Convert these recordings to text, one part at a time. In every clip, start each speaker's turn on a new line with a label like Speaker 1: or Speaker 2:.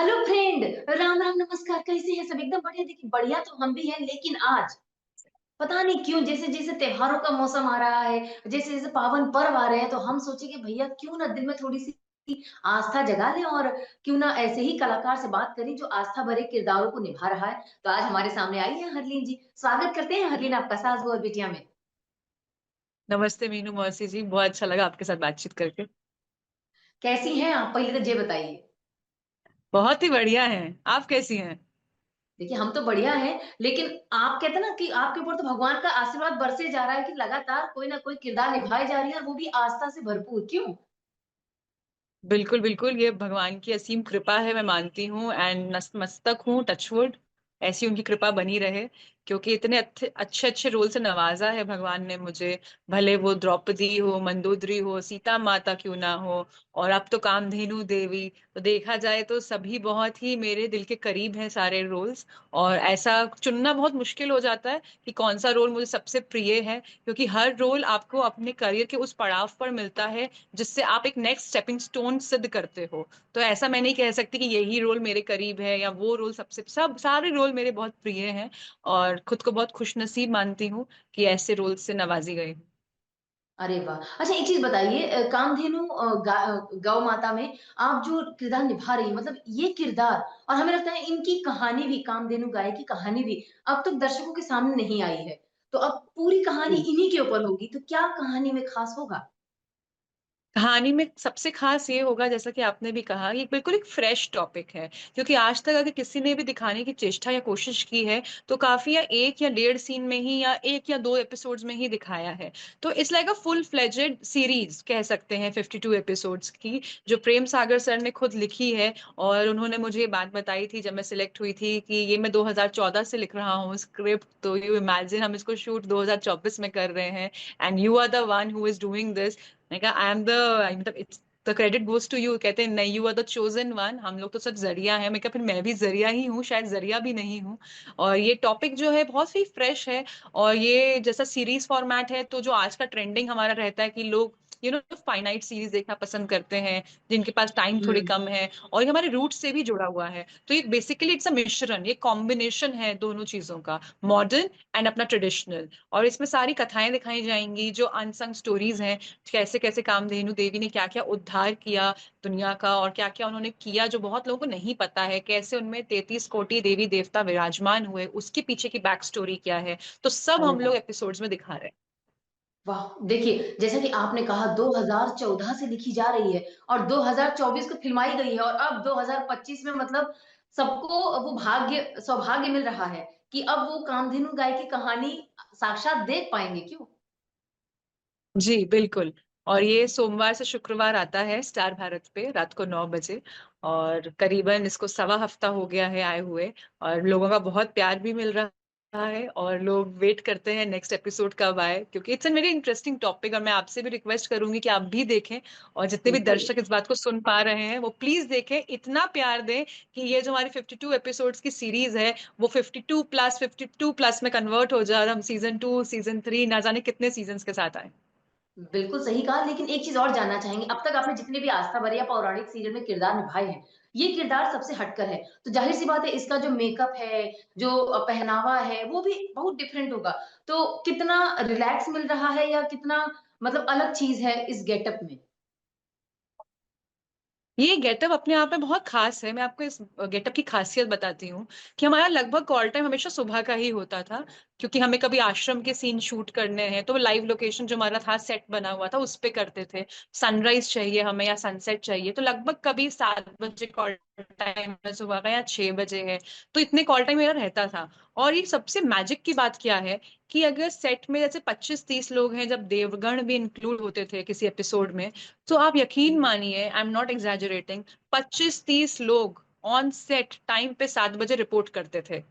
Speaker 1: Hello friend. Ram Ram नमस्कार, कैसे हैं सब? एकदम बढ़िया। देखिए बढ़िया तो हम भी हैं, लेकिन आज पता नहीं क्यों जैसे जैसे त्योहारों का मौसम आ रहा है, जैसे जैसे पावन पर्व आ रहे हैं, तो हम सोचे कि भैया क्यों ना दिल में थोड़ी सी आस्था जगा लें, और क्यों ना ऐसे ही कलाकार से बात करें जो आस्था भरे किरदारों को निभा रहा है। तो आज हमारे सामने आई है हरलीन जी। स्वागत करते हैं हरलीन आपका सास बहू और बिटिया में।
Speaker 2: नमस्ते मीनू मौसी जी, बहुत अच्छा लगा आपके साथ बातचीत करके।
Speaker 1: कैसी हैं आप? पहले तो ये बताइए।
Speaker 2: बहुत ही बढ़िया हैं। आप कैसी हैं?
Speaker 1: देखिए हम तो बढ़िया हैं, लेकिन आप कहते हैं ना कि आपके ऊपर तो भगवान का आशीर्वाद बरसे जा रहा है कि लगातार कोई ना कोई किरदार निभाई जा रही है, और वो भी आस्था से भरपूर। क्यों?
Speaker 2: बिल्कुल बिल्कुल, ये भगवान की असीम कृपा है, मैं मानती हूँ। एंड नतमस्तक हूँ, टचवुड ऐसी उनकी कृपा बनी रहे। क्योंकि इतने अच्छे अच्छे अच्छे रोल से नवाजा है भगवान ने मुझे। भले वो द्रौपदी हो, मंदोदरी हो, सीता माता क्यों ना हो, और अब तो कामधेनु देवी। तो देखा जाए तो सभी बहुत ही मेरे दिल के करीब हैं सारे रोल्स। और ऐसा चुनना बहुत मुश्किल हो जाता है कि कौन सा रोल मुझे सबसे प्रिय है, क्योंकि हर रोल आपको अपने करियर के उस पड़ाव पर मिलता है जिससे आप एक नेक्स्ट स्टेपिंग स्टोन सिद्ध करते हो। तो ऐसा मैं नहीं कह सकती कि यही रोल मेरे करीब है या वो रोल सबसे, सब सारे रोल मेरे बहुत प्रिय हैं। और खुद को बहुत खुशनसीब मानती हूँ कि ऐसे रोल से नवाजी गई हूँ।
Speaker 1: अरे वाह! अच्छा एक चीज बताइए, कामधेनु गौ माता में आप जो किरदार निभा रही हैं, मतलब ये किरदार, और हमें लगता है इनकी कहानी भी, कामधेनु गाय की कहानी भी अब तक दर्शकों के सामने नहीं आई है। तो अब पूरी कहानी इन्हीं के ऊपर होगी, तो क्या कहानी में खास होगा?
Speaker 2: कहानी में सबसे खास ये होगा, जैसा कि आपने भी कहा, ये बिल्कुल एक फ्रेश टॉपिक है। क्योंकि आज तक अगर किसी ने भी दिखाने की चेष्टा या कोशिश की है तो काफी या एक या डेढ़ सीन में ही या एक या दो एपिसोड्स में ही दिखाया है। तो it's like a full fledged series कह सकते हैं, 52 एपिसोड्स की, जो प्रेम सागर सर ने खुद लिखी है। और उन्होंने मुझे ये बात बताई थी जब मैं सिलेक्ट हुई थी कि ये मैं 2014 से लिख रहा हूँ स्क्रिप्ट, तो यू इमेजिन हम इसको शूट 2024 में कर रहे हैं, and you are the one who is doing this. मैं कहा आई एम द, मतलब it's the credit goes to you. कहते हैं नहीं, you are the chosen one, हम लोग तो सब जरिया हैं। मैं कहा फिर मैं भी जरिया ही हूँ, शायद जरिया भी नहीं हूँ। और ये टॉपिक जो है बहुत ही फ्रेश है। और ये जैसा सीरीज फॉर्मेट है, तो जो आज का ट्रेंडिंग हमारा रहता है कि लोग फाइनाइट सीरीज देखना पसंद करते हैं, जिनके पास टाइम थोड़ी
Speaker 1: हम्म।
Speaker 2: कम है, और ये हमारे रूट से भी जुड़ा हुआ है। तो ये बेसिकली इट्स अ मिश्रण, ये कॉम्बिनेशन है दोनों चीजों का, मॉडर्न एंड अपना ट्रेडिशनल। और इसमें सारी कथाएं दिखाई जाएंगी जो अनसंग स्टोरीज हैं। कैसे कैसे कामधेनु देवी ने क्या क्या उद्धार किया दुनिया का, और क्या क्या उन्होंने किया जो बहुत लोगों को नहीं पता है। कैसे उनमें 33 कोटि देवी देवता विराजमान हुए, उसके पीछे की बैक स्टोरी क्या है, तो सब
Speaker 1: अरे
Speaker 2: हम
Speaker 1: वाह!
Speaker 2: लोग एपिसोड्स में दिखा रहे हैं।
Speaker 1: वाह! देखिए, जैसा कि आपने कहा 2014 से लिखी जा रही है और 2024 को फिल्माई गई है, और अब 2025 में मतलब सबको वो सौभाग्य मिल रहा है कि अब वो कामधेनु गाय की कहानी साक्षात देख पाएंगे। क्यों?
Speaker 2: जी बिल्कुल। और ये सोमवार से शुक्रवार आता है स्टार भारत पे रात को 9 बजे। और करीबन इसको सवा हफ्ता हो गया है आए हुए, और लोगों का बहुत प्यार भी मिल रहा है, और लोग वेट करते हैं नेक्स्ट एपिसोड कब आए, क्योंकि it's a very interesting topic. और मैं आपसे भी रिक्वेस्ट करूंगी कि आप भी देखें, और जितने भी
Speaker 1: बिल्कुल।
Speaker 2: दर्शक इस बात को सुन पा रहे हैं वो प्लीज देखें, इतना प्यार दें कि ये जो हमारी 52 एपिसोड्स की सीरीज है वो 52 प्लस में कन्वर्ट हो जाए, और हम सीजन 2 सीजन 3 ना जाने कितने सीजन के साथ आए।
Speaker 1: बिल्कुल सही कहा, लेकिन एक चीज और जानना चाहेंगे। अब तक आपने जितने भी आस्था भरे या पौराणिक सीरियल में किरदार निभाए हैं, ये किरदार सबसे हटकर है, तो जाहिर सी बात है इसका जो मेकअप है, जो पहनावा है, वो भी बहुत डिफरेंट होगा। तो कितना रिलैक्स मिल रहा है, या कितना मतलब अलग चीज है इस गेटअप में?
Speaker 2: ये गेटअप अपने आप में बहुत खास है। मैं आपको इस गेटअप की खासियत बताती हूँ कि हमारा लगभग कॉल टाइम हमेशा सुबह का ही होता था। क्योंकि हमें कभी आश्रम के सीन शूट करने हैं तो लाइव लोकेशन जो हमारा था, सेट बना हुआ था, उस पे करते थे। सनराइज चाहिए हमें या सनसेट चाहिए, तो लगभग कभी 7 बजे कॉल टाइम है सुबह का, या 6 बजे है। तो इतने कॉल टाइम मेरा रहता था। और ये सबसे मैजिक की बात क्या है कि अगर सेट में जैसे 25-30 लोग हैं, जब देवगण भी इंक्लूड होते थे किसी एपिसोड में, तो आप यकीन मानिए, आई एम नॉट एग्जैजरेटिंग, 25-30 लोग ऑन सेट टाइम पे 7 बजे रिपोर्ट करते थे,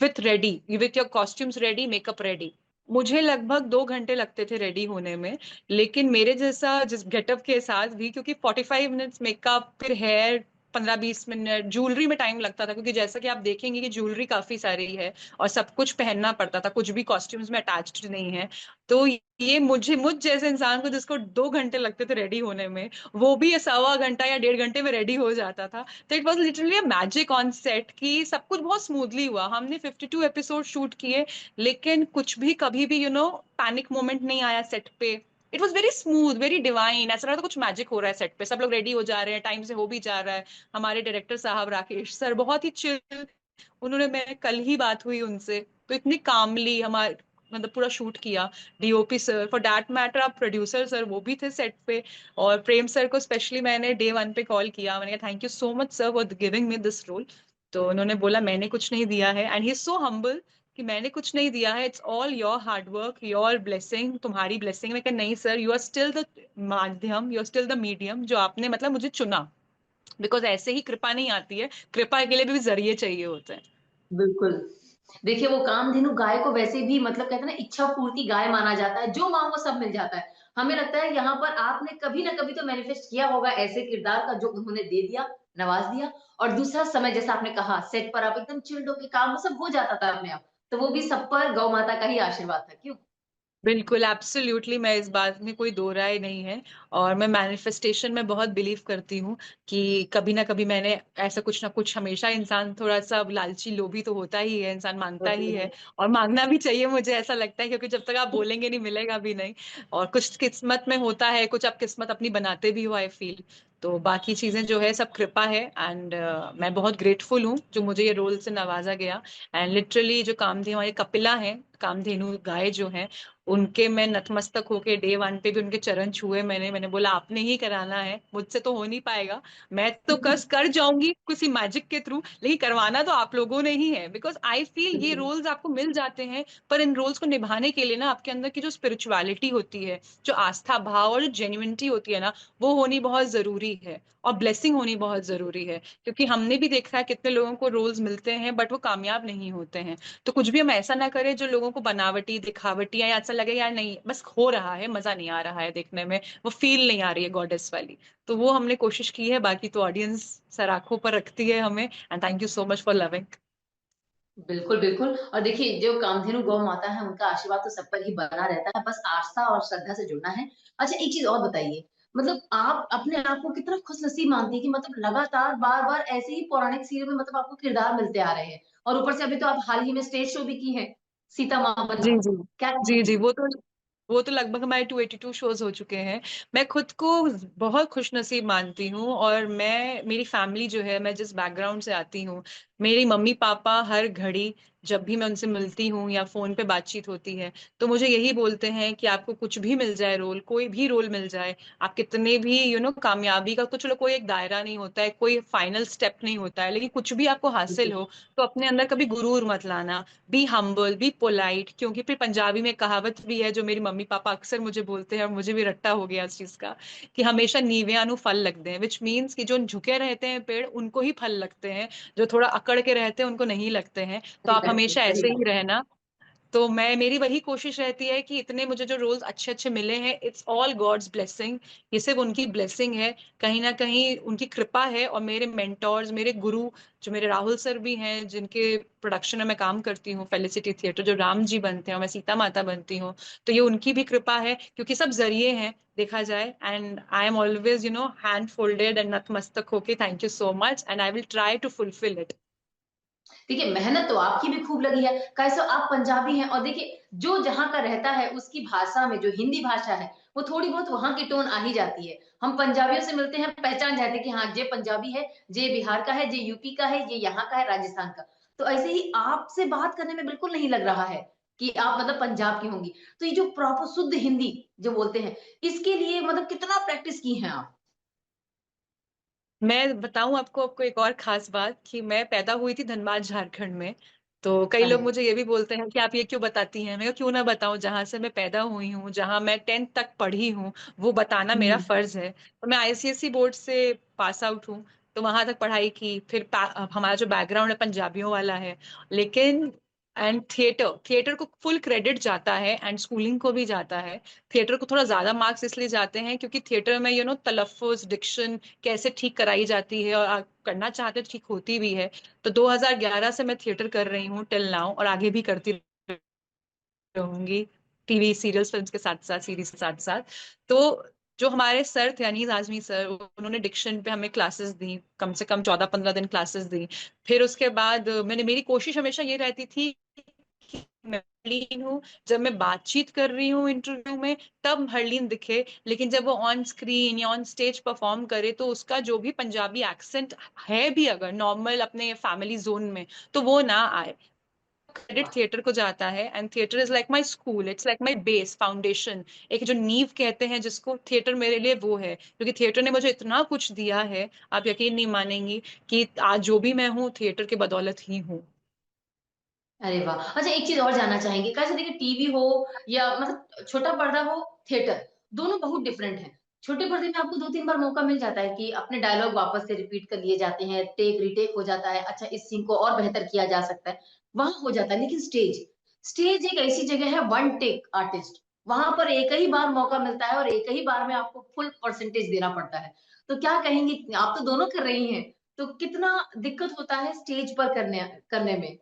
Speaker 2: with ready, with your costumes ready, makeup ready. मुझे लगभग 2 घंटे लगते थे रेडी होने में। लेकिन मेरे जैसा जिस गेटअप के साथ भी, क्योंकि 45 मिनट्स मेकअप, फिर हेयर, 15-20 मिनट ज्वेलरी में टाइम लगता था, क्योंकि जैसा कि आप देखेंगे कि ज्वेलरी काफी सारी है और सब कुछ पहनना पड़ता था, कुछ भी कॉस्ट्यूम्स में अटैच्ड नहीं है। तो ये मुझ जैसे इंसान को जिसको 2 घंटे लगते थे रेडी होने में, वो भी 1.25 घंटा या 1.5 घंटे में रेडी हो जाता था। तो it was literally a magic on set कि सब कुछ बहुत स्मूथली हुआ। हमने 52 एपिसोड शूट किए, लेकिन कुछ भी कभी भी पैनिक मोमेंट नहीं आया सेट पे। It was very smooth, very divine, ऐसा लगा था कुछ मैजिक हो रहा है सेट पे, सब लोग रेडी हो जा रहे हैं, टाइम से हो भी जा रहा है। हमारे डायरेक्टर साहब राकेश सर बहुत ही चिल, उन्होंने, मैं कल ही बात हुई उनसे, तो इतनी कामली हमारे मतलब पूरा शूट किया। DOP sir, for that matter आप प्रोड्यूसर सर, वो भी थे सेट पे। और प्रेम सर को स्पेशली मैंने डे 1 पे कॉल किया, मैंने कहा thank you so much sir for giving me this role. तो उन्होंने बोला मैंने कुछ नहीं दिया है, and he is so humble कि मैंने कुछ नहीं दिया है, it's all your hard work, your blessing, तुम्हारी ब्लेसिंग। मैं कहा नहीं sir, you are still the माध्यम, you are still the medium जो आपने मतलब मुझे चुना, बिकॉज ऐसे ही कृपा नहीं आती है, कृपा के लिए भी जरिए चाहिए होते हैं।
Speaker 1: बिल्कुल। देखिए वो कामधेनु गाय को वैसे भी मतलब कहते हैं ना इच्छा पूर्ति गाय माना जाता है, जो मांगो सब मिल जाता है। हमें लगता है यहाँ पर आपने कभी ना कभी तो मैनिफेस्ट किया होगा ऐसे किरदार का जो उन्होंने दे दिया, नवाज दिया। और दूसरा समय जैसा आपने कहा सेट पर आप एकदम चिल्ड होके काम वो सब हो जाता था अपने आप। तो वो भी सब पर गौ माता का ही आशीर्वाद था, क्यों?
Speaker 2: बिल्कुल एब्सोल्युटली, मैं इस बात में कोई दो राय नहीं है। और मैं मैनिफेस्टेशन में बहुत बिलीव करती हूँ कि कभी ना कभी मैंने ऐसा कुछ ना कुछ, हमेशा इंसान थोड़ा सा लालची लोभी तो होता ही है, इंसान मांगता
Speaker 1: होती
Speaker 2: ही
Speaker 1: है।
Speaker 2: है। और मांगना भी चाहिए, मुझे ऐसा लगता है, क्योंकि जब तक आप बोलेंगे नहीं मिलेगा भी नहीं। और कुछ किस्मत में होता है, कुछ आप किस्मत अपनी बनाते भी हो, आई फील। तो बाकी चीजें जो है सब कृपा है, एंड मैं बहुत ग्रेटफुल हूँ जो मुझे ये रोल से नवाजा गया। एंड लिटरली जो कामधेनु हमारे कपिला है, कामधेनु गाय जो है, उनके मैं नतमस्तक होके डे 1 पे भी उनके चरण छुए मैंने बोला आपने ही कराना है, मुझसे तो हो नहीं पाएगा। मैं तो कस कर जाऊंगी किसी मैजिक के थ्रू, लेकिन करवाना तो आप लोगों ने ही है, बिकॉज आई फील ये रोल्स आपको मिल जाते हैं, पर इन रोल्स को निभाने के लिए ना आपके अंदर की जो स्पिरिचुअलिटी होती है, जो आस्था भाव और जो जेन्युइनिटी होती है ना, वो होनी बहुत जरूरी है। और ब्लेसिंग होनी बहुत जरूरी है, क्योंकि हमने भी देखा है कितने लोगों को रोल्स मिलते हैं बट वो कामयाब नहीं होते हैं। तो कुछ भी हम ऐसा ना करें जो लोगों को बनावटी दिखावटी, या ऐसा लगे यार नहीं बस हो रहा है, मजा नहीं आ रहा है देखने में, वो फील नहीं आ रही है गॉडेस वाली। तो वो हमने कोशिश की है, बाकी तो ऑडियंस सर आंखों पर रखती है हमें। And thank you so much for loving.
Speaker 1: बिल्कुल, बिल्कुल। और देखिए जो कामधेनु गौ माता है उनका आशीर्वाद तो सब पर ही बना रहता है, बस आस्था और श्रद्धा से जुड़ना है। अच्छा एक चीज़ और बताइए, मतलब आप अपने आप को कितना खुशनसीब मानती हैं कि मतलब लगातार बार-बार ऐसे ही पौराणिक सीरियल में मतलब आपको किरदार मिलते आ रहे हैं। और ऊपर से अभी तो आप हाल ही में स्टेज शो भी की हैं, सीता महावन
Speaker 2: जी
Speaker 1: का।
Speaker 2: जी।
Speaker 1: क्या
Speaker 2: जी जी,
Speaker 1: कहेंगी?
Speaker 2: वो तो लगभग हमारे 282 शोज हो चुके हैं। मैं खुद को बहुत खुशनसीब मानती हूँ, और मैं, मेरी फैमिली जो है, मैं जिस बैकग्राउंड से आती हूँ, मेरी मम्मी पापा हर घड़ी जब भी मैं उनसे मिलती हूँ या फोन पे बातचीत होती है, तो मुझे यही बोलते हैं कि आपको कुछ भी मिल जाए रोल, कोई भी रोल मिल जाए, आप कितने भी कामयाबी का तो चलो कोई एक दायरा नहीं होता है, कोई फाइनल स्टेप नहीं होता है, लेकिन कुछ भी आपको हासिल हो, तो अपने अंदर कभी गुरूर मत लाना। बी हम्बल, बी पोलाइट, क्योंकि फिर पंजाबी में कहावत भी है जो मेरी मम्मी पापा अक्सर मुझे बोलते हैं, और मुझे भी रट्टा हो गया इस चीज का, कि हमेशा नीवियां नु फल लगते हैं, विच मीन्स कि जो झुके रहते हैं पेड़ उनको ही फल लगते हैं, जो थोड़ा अकड़ के रहते हैं उनको नहीं लगते हैं। तो
Speaker 1: सही
Speaker 2: आप
Speaker 1: लगते हैं,
Speaker 2: हमेशा
Speaker 1: सही
Speaker 2: ऐसे ही
Speaker 1: बात।
Speaker 2: रहना। तो मैं, मेरी वही कोशिश रहती है कि इतने मुझे जो रोल्स अच्छे अच्छे मिले हैं, इट्स ऑल गॉड्स ब्लेसिंग। ये सिर्फ उनकी ब्लेसिंग है, कहीं ना कहीं उनकी कृपा है। और मेरे मेंटोर्स, मेरे गुरु, जो मेरे राहुल सर भी हैं, जिनके प्रोडक्शन में मैं काम करती हूँ, फेलिसिटी थिएटर, जो राम जी बनते हैं और मैं सीता माता बनती हूँ, तो ये उनकी भी कृपा है, क्योंकि सब जरिए हैं देखा जाए। And I am always hand folded and नतमस्तक होके thank you so much, and I will try to fulfil it.
Speaker 1: देखिए मेहनत तो आपकी भी खूब लगी है, कैसे आप पंजाबी हैं और देखिए जो जहाँ का रहता है उसकी भाषा में जो हिंदी भाषा है वो थोड़ी बहुत वहां की टोन आ ही जाती है। हम पंजाबियों से मिलते हैं पहचान जाते हैं कि हाँ ये पंजाबी है, ये बिहार का है, ये यूपी का है, ये यहाँ का है, राजस्थान का। तो ऐसे ही आपसे बात करने में बिल्कुल नहीं लग रहा है कि आप मतलब पंजाब की होंगी। तो ये जो प्रॉपर शुद्ध हिंदी जो बोलते हैं, इसके लिए मतलब कितना प्रैक्टिस की है आप?
Speaker 2: मैं बताऊं आपको आपको एक और खास बात, कि मैं पैदा हुई थी धनबाद झारखंड में। तो कई
Speaker 1: अरे
Speaker 2: लोग मुझे ये भी बोलते हैं कि आप ये क्यों बताती हैं, मैं कहा, क्यों ना बताऊं, जहां से मैं पैदा हुई हूँ, जहां मैं 10th तक पढ़ी हूँ, वो बताना मेरा
Speaker 1: हम्म।
Speaker 2: फर्ज है। तो मैं आईसीएसई बोर्ड से पास आउट हूँ, तो वहां तक पढ़ाई की, फिर हमारा जो बैकग्राउंड है पंजाबियों वाला है, लेकिन एंड थिएटर, थिएटर को फुल क्रेडिट जाता है एंड स्कूलिंग को भी जाता है। थिएटर को थोड़ा ज्यादा मार्क्स इसलिए जाते हैं क्योंकि थिएटर में तलफ्फुज, डिक्शन कैसे ठीक कराई जाती है, और आप करना चाहते तो ठीक होती भी है। तो 2011 से मैं थिएटर कर रही हूँ टिल नाउ, और आगे भी करती रहूंगी, टीवी सीरियल्स फिल्म्स के साथ साथ, सीरीज के साथ साथ। तो जो हमारे सर थे अनीस आजमी सर, उन्होंने डिक्शन पे हमें क्लासेस दी, कम से कम 14-15 दिन क्लासेस दी। फिर उसके बाद मेरी कोशिश हमेशा ये रहती थी कि मैं हरलीन हूँ, जब मैं बातचीत कर रही हूँ इंटरव्यू में तब हरलीन दिखे, लेकिन जब वो ऑन स्क्रीन या ऑन स्टेज परफॉर्म करे तो उसका जो भी पंजाबी एक्सेंट है भी अगर नॉर्मल अपने फैमिली जोन में, तो वो ना आए। क्रेडिट
Speaker 1: वाह!
Speaker 2: थिएटर को जाता है, and theatre is like my school, it's like my base foundation. एक जो नींव कहते हैं जिसको, थिएटर मेरे लिए वो है, क्योंकि थिएटर ने मुझे इतना कुछ दिया है, आप यकीन नहीं मानेंगी कि आज जो भी मैं हूँ थिएटर के बदौलत ही हूँ।
Speaker 1: अरे वाह! अच्छा, एक चीज़ और जानना चाहेंगे, कैसे देखिए टीवी हो या मतलब छोटा पर्दा हो, थिएटर, दोनों बहुत डिफरेंट हैं। छोटे पर्दे में आपको 2-3 बार मौका मिल जाता है कि अपने डायलॉग वापस से रिपीट कर लिए जाते हैं, टेक रीटेक हो जाता है, अच्छा इस सीन को और बेहतर किया जा सकता है, वहाँ हो जाता है। लेकिन स्टेज, स्टेज एक ऐसी जगह है वन टेक आर्टिस्ट, वहाँ पर एक ही बार मौका मिलता है और एक ही बार में आपको फुल परसेंटेज देना पड़ता है। तो क्या कहेंगी, आप तो दोनों कर रही हैं, तो कितना दिक्कत होता है स्टेज पर करने करने में?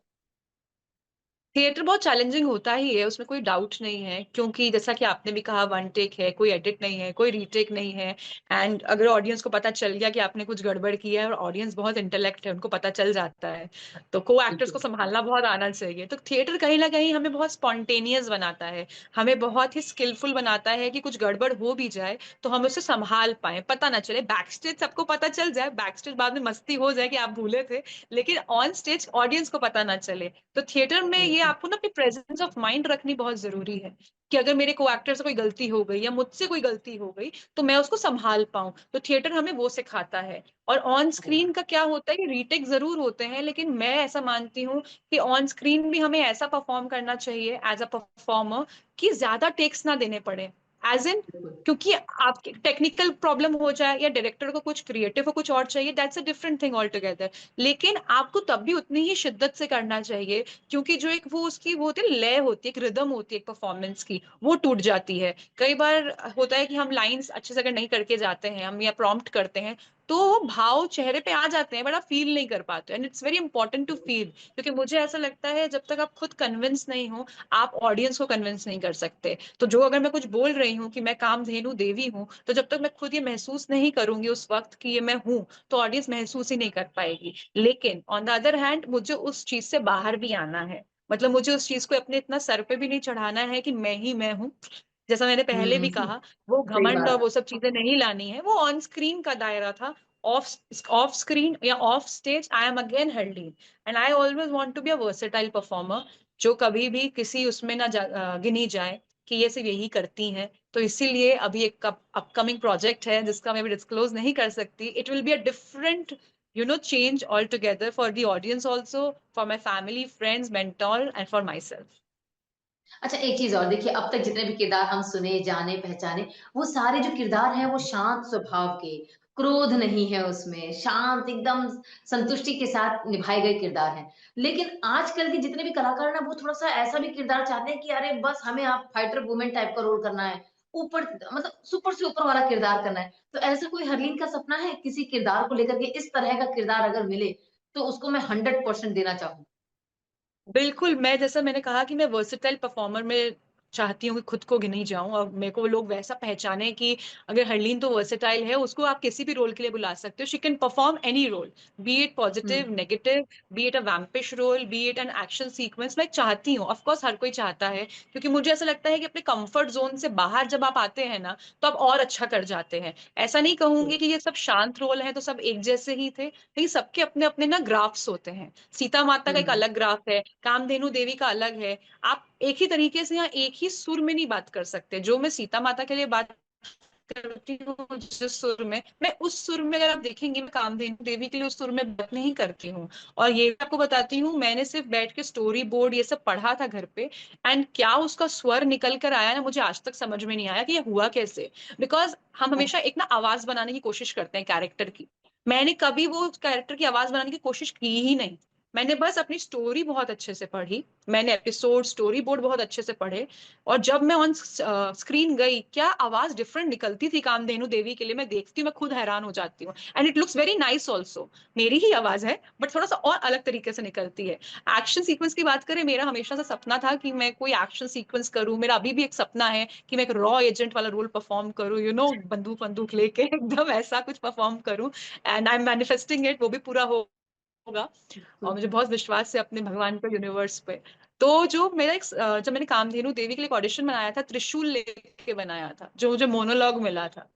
Speaker 2: थिएटर बहुत चैलेंजिंग होता ही है, उसमें कोई डाउट नहीं है, क्योंकि जैसा कि आपने भी कहा वन टेक है, कोई एडिट नहीं है, कोई रीटेक नहीं है। एंड अगर ऑडियंस को पता चल गया कि आपने कुछ गड़बड़ किया है, और ऑडियंस बहुत इंटेलेक्ट है, उनको पता चल जाता है, तो को एक्टर्स को
Speaker 1: बिल्कुल।
Speaker 2: संभालना बहुत आना चाहिए। तो थिएटर कहीं ना कहीं हमें बहुत स्पॉन्टेनियस बनाता है, हमें बहुत ही स्किलफुल बनाता है कि कुछ गड़बड़ हो भी जाए तो हम उसे संभाल पाए, पता ना चले। बैक स्टेज सबको पता चल जाए, बैक स्टेज बाद में मस्ती हो जाए कि आप भूले थे, लेकिन ऑन स्टेज ऑडियंस को पता ना चले। तो थिएटर में ये
Speaker 1: बिल्कुल,
Speaker 2: आपको ना अपनी प्रेजेंस ऑफ माइंड रखनी बहुत जरूरी है, कि अगर मेरे को एक्टर से कोई गलती हो गई या मुझसे कोई गलती हो गई तो मैं उसको संभाल पाऊं। तो थिएटर हमें वो सिखाता है। और ऑन
Speaker 1: अरे वाह!
Speaker 2: स्क्रीन का क्या होता है कि रीटेक जरूर होते हैं, लेकिन मैं ऐसा मानती हूँ कि ऑन स्क्रीन भी हमें ऐसा परफॉर्म करना चाहिए एज अ परफॉर्मर कि ज्यादा टेक्स ना देने पड़े, एज इन,
Speaker 1: बिल्कुल,
Speaker 2: क्योंकि आपकी टेक्निकल प्रॉब्लम हो जाए या डायरेक्टर को कुछ क्रिएटिव को कुछ और चाहिए, that's a different thing all together. लेकिन आपको तब भी उतनी ही शिद्दत से करना चाहिए, क्योंकि जो एक वो उसकी वो होती है लय होती है, एक रिदम होती है एक परफॉर्मेंस की, वो टूट जाती है। कई बार होता है कि हम लाइंस अच्छे से अगर नहीं करके जाते हैं, हम या प्रॉम्प्ट करते हैं, तो वो भाव चेहरे पे आ जाते हैं बट आप फील नहीं कर पाते, and it's very important to feel. क्योंकि मुझे ऐसा लगता है जब तक आप खुद कन्विंस नहीं हो, आप ऑडियंस को कन्विंस नहीं कर सकते। तो जो अगर मैं कुछ बोल रही हूँ कि मैं कामधेनु देवी हूँ, तो जब तक मैं खुद ये महसूस नहीं करूंगी उस वक्त कि ये मैं हूँ, तो ऑडियंस महसूस ही नहीं कर पाएगी। लेकिन ऑन द अदर हैंड मुझे उस चीज से बाहर भी आना है, मतलब मुझे उस चीज को अपने इतना सर पे भी नहीं चढ़ाना है कि मैं ही मैं हूँ। जैसा मैंने पहले भी
Speaker 1: हुँ,
Speaker 2: कहा, वो
Speaker 1: सही
Speaker 2: घमंड और
Speaker 1: बात।
Speaker 2: वो सब चीजें नहीं लानी है, वो ऑन स्क्रीन का दायरा था। ऑफ ऑफ स्क्रीन या off stage I am again Harleen, and I always want to be a versatile performer, जो कभी भी किसी उसमें ना गिनी जाए कि ये सिर्फ यही करती हैं। तो इसीलिए अभी एक अपकमिंग प्रोजेक्ट है जिसका मैं भी डिस्क्लोज नहीं कर सकती। It will be a different change altogether for the audience also, for my family, friends, mentor, and for myself.
Speaker 1: अच्छा, एक चीज़ और देखिए, अब तक जितने भी किरदार हम सुने, जाने, पहचाने, वो सारे जो किरदार हैं वो शांत स्वभाव के, क्रोध नहीं है उसमें, शांत एकदम संतुष्टि के साथ निभाए गए किरदार हैं। लेकिन आजकल के जितने भी कलाकार हैं ना, वो थोड़ा-सा ऐसा भी किरदार चाहते हैं कि अरे बस हमें आप फाइटर वुमन टाइप का रोल करना है, ऊपर मतलब सुपर से ऊपर वाला किरदार करना है। तो ऐसा कोई हरलीन का सपना है किसी किरदार को लेकर के, इस तरह का किरदार अगर मिले, तो उसको मैं 100% देना चाहूँ?
Speaker 2: बिल्कुल, मैं जैसा मैंने कहा कि मैं वर्सेटाइल परफॉर्मर में चाहती हूँ कि खुद को नहीं जाऊं, और मेरे को वो लोग वैसा पहचाने कि अगर हरलीन तो वर्सेटाइल है, उसको आप किसी भी रोल के लिए बुला सकते हो, she can perform any role, be it
Speaker 1: हुँ,
Speaker 2: positive, negative, be it a vampish role, be it an action sequence. मैं चाहती हूँ, ऑफ कोर्स हर कोई चाहता है, क्योंकि मुझे ऐसा लगता है कि अपने कंफर्ट जोन से बाहर जब आप आते हैं ना, तो आप और अच्छा कर जाते हैं। ऐसा नहीं कहूंगी कि ये सब शांत रोल है तो सब एक जैसे ही थे, लेकिन सबके अपने अपने ना ग्राफ्स होते हैं। सीता माता का एक
Speaker 1: हुँ।
Speaker 2: अलग ग्राफ है, कामधेनु देवी का अलग है। आप एक ही तरीके से या एक ही सुर में नहीं बात कर सकते। जो मैं सीता माता के लिए बात करती हूँ जिस सुर में, मैं उस सुर में अगर आप देखेंगे, मैं कामधेनु देवी के लिए उस सुर में बात नहीं करती हूँ। और ये भी आपको बताती हूँ, मैंने सिर्फ बैठ के स्टोरी बोर्ड ये सब पढ़ा था घर पे, एंड क्या उसका स्वर निकल कर आया ना, मुझे आज तक समझ में नहीं आया कि ये हुआ कैसे। बिकॉज हम हमेशा एक ना आवाज बनाने की कोशिश करते हैं कैरेक्टर की, मैंने कभी वो कैरेक्टर की आवाज बनाने की कोशिश की ही नहीं। मैंने बस अपनी स्टोरी बहुत अच्छे से पढ़ी, मैंने एपिसोड स्टोरी बोर्ड बहुत अच्छे से पढ़े, और जब मैं ऑन स्क्रीन गई, क्या आवाज डिफरेंट निकलती थी कामधेनु देवी के लिए, मैं देखती हूँ, मैं खुद हैरान हो जाती हूँ। And it looks very nice also. मेरी ही आवाज है बट थोड़ा सा और अलग तरीके से निकलती है। एक्शन सीक्वेंस की बात करें, मेरा हमेशा से सपना था कि मैं कोई एक्शन सीक्वेंस करूं, मेरा अभी भी एक सपना है कि मैं एक रॉ एजेंट वाला रोल परफॉर्म करूं, बंदूक बंदूक लेके एकदम ऐसा कुछ परफॉर्म करूं। And I M manifesting it, वो भी पूरा होगा। और मुझे बहुत विश्वास है अपने भगवान पे, यूनिवर्स पे। तो जो मेरा जब मैंने कामधेनु देवी के लिए ऑडिशन बनाया था, त्रिशूल लेके बनाया था, जो मुझे मोनोलॉग मिला था,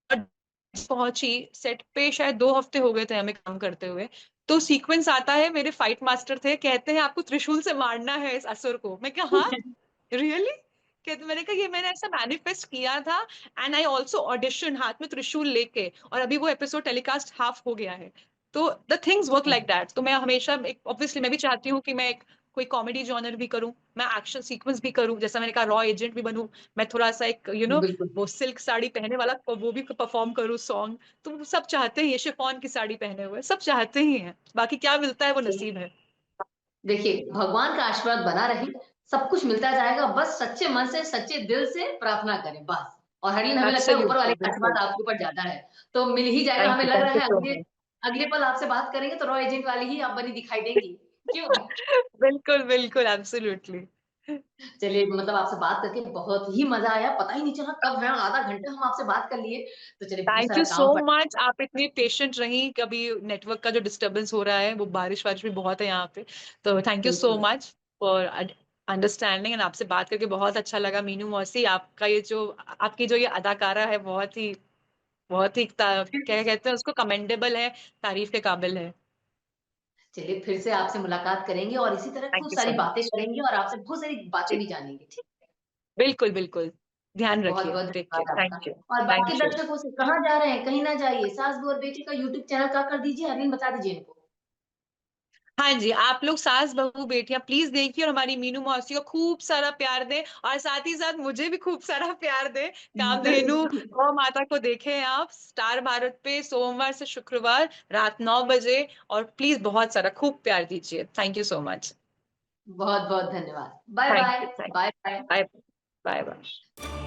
Speaker 2: और पहुंची सेट पे, शायद 2 हफ्ते हो गए थे हमें काम करते हुए। तो सीक्वेंस आता है, मेरे फाइट मास्टर थे, कहते हैं आपको त्रिशूल से मारना है इस असुर को। मैं कहा हाँ, रियली? कहते, मैंने कहा ये मैंने ऐसा मैनिफेस्ट किया था। एंड आई ऑल्सो ऑडिशन हाथ में त्रिशूल लेके, और अभी वो एपिसोड टेलीकास्ट हाफ हो गया है। तो the things work like that. तो मैं हमेशा, ऑब्वियसली मैं भी चाहती हूँ कि मैं कोई कॉमेडी जॉनर भी करूं, मैं एक्शन सीक्वेंस भी करूं, जैसा मैंने कहा रॉ एजेंट भी बनूं, मैं थोड़ा सा एक
Speaker 1: बिल्कुल।
Speaker 2: वो सिल्क साड़ी पहने वाला वो भी परफॉर्म करूं सॉन्ग। तो सब चाहते ही है, शिफॉन की साड़ी पहने हुए सब चाहते ही हैं, बाकी क्या मिलता है वो नसीब है।
Speaker 1: देखिए, भगवान का आशीर्वाद बना रहे, सब कुछ मिलता जाएगा, बस सच्चे मन से, सच्चे दिल से प्रार्थना करें, बस। और हर दिन हमें लगता है ऊपर वाले
Speaker 2: एब्सोल्युटली,
Speaker 1: का
Speaker 2: बिल्कुल।
Speaker 1: आशीर्वाद आपके ऊपर ज़्यादा है, तो मिल ही जाएगा। हमें लग
Speaker 2: थैंक
Speaker 1: रहा
Speaker 2: यू
Speaker 1: है
Speaker 2: सो
Speaker 1: अगले
Speaker 2: मच।
Speaker 1: अगले पल आपसे बात करेंगे तो रॉ एजेंट वाली ही आप बनी दिखाई देंगी। क्यों?
Speaker 2: बिल्कुल बिल्कुल, एब्सोल्युटली।
Speaker 1: चलिए, मतलब आपसे बात करके बहुत ही मज़ा आया, पता ही नहीं चला कब है, आधा घंटा हम आपसे बात कर लिए। तो चलिए, बहुत
Speaker 2: थैंक
Speaker 1: सारा
Speaker 2: यू सो
Speaker 1: काम पड़ा।
Speaker 2: मच, आप इतनी पेशेंट रही। कभी नेटवर्क का जो डिस्टरबेंस हो रहा है, वो बारिश वारिश भी बहुत है यहाँ पे। तो थैंक यू सो
Speaker 1: बिल्कुल।
Speaker 2: Much for understanding. एंड आपसे बात करके बहुत अच्छा लगा मीनू मौसी। आपकी जो ये अदाकारा है, क्या कहते हैं उसको, कमेंडेबल है, तारीफ के काबिल है।
Speaker 1: चलिए, फिर से आपसे मुलाकात करेंगे और इसी तरह
Speaker 2: थैंक
Speaker 1: खूब
Speaker 2: यू
Speaker 1: सारी
Speaker 2: सो
Speaker 1: बातें
Speaker 2: मच।
Speaker 1: करेंगे और आपसे बहुत सारी बातें भी जानेंगे, ठीक है?
Speaker 2: बिल्कुल बिल्कुल। ध्यान रखिए,
Speaker 1: बहुत-बहुत
Speaker 2: टेक
Speaker 1: धन्यवाद
Speaker 2: केयर,
Speaker 1: आपका।
Speaker 2: Thank you.
Speaker 1: और बाकी
Speaker 2: थैंक यू।
Speaker 1: दर्शकों से कहाँ जा रहे हैं? कहीं ना जाइए। सास बहू और बेटी का यूट्यूब चैनल का कर दीजिए, अरविंद बता दीजिए इनको।
Speaker 2: हाँ जी, आप लोग सास बहू बेटियां प्लीज देखिए, और हमारी मीनू मौसी को खूब सारा प्यार दें, और साथ ही साथ मुझे भी खूब सारा प्यार दें। कामधेनु
Speaker 1: बिल्कुल।
Speaker 2: गौ माता को देखें आप स्टार भारत पे, सोमवार से शुक्रवार रात 9 बजे। और प्लीज बहुत सारा खूब प्यार दीजिए। Thank you so much.
Speaker 1: बहुत-बहुत धन्यवाद।
Speaker 2: Thank
Speaker 1: bye bye.
Speaker 2: You, thank
Speaker 1: bye bye.
Speaker 2: Bye. Bye bye.